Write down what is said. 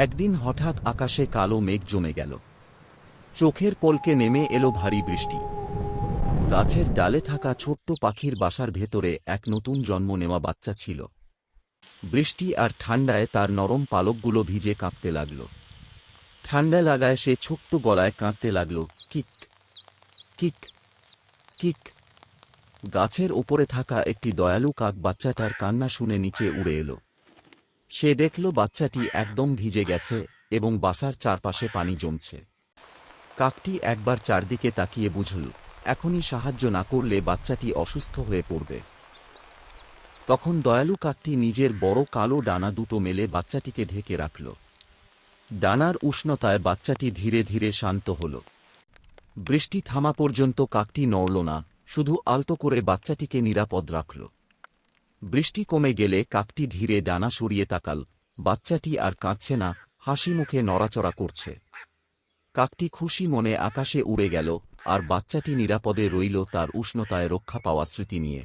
একদিন হঠাৎ আকাশে কালো মেঘ জমে গেল। চোখের পলকে নেমে এলো ভারী বৃষ্টি। গাছের ডালে থাকা ছোট্ট পাখির বাসার ভেতরে এক নতুন জন্ম নেওয়া বাচ্চা ছিল। বৃষ্টি আর ঠান্ডায় তার নরম পালকগুলো ভিজে কাঁপতে লাগল। ঠান্ডা লাগায় সে ছোট্ট গলায় কাঁদতে লাগল, কিক কিক কিক। গাছের ওপরে থাকা একটি দয়ালু কাক বাচ্চাটার কান্না শুনে নিচে উড়ে এলো। সে দেখল বাচ্চাটি একদম ভিজে গেছে এবং বাসার চারপাশে পানি জমছে। কাকটি একবার চারদিকে তাকিয়ে বুঝল, এখনই সাহায্য না করলে বাচ্চাটি অসুস্থ হয়ে পড়বে। তখন দয়ালু কাকটি নিজের বড় কালো ডানা দুটো মেলে বাচ্চাটিকে ঢেকে রাখল। ডানার উষ্ণতায় বাচ্চাটি ধীরে ধীরে শান্ত হল। বৃষ্টি থামা পর্যন্ত কাকটি নড়ল না, শুধু আলতো করে বাচ্চাটিকে নিরাপদ রাখল। বৃষ্টি কমে গেলে কাকটি ধীরে ডানা সরিয়ে তাকাল। বাচ্চাটি আর কাঁদছে না, হাসি মুখে নড়াচড়া করছে। কাকটি খুশি মনে আকাশে উড়ে গেল, আর বাচ্চাটি নিরাপদে রইল তার উষ্ণতায় রক্ষা পাওয়া স্মৃতি নিয়ে।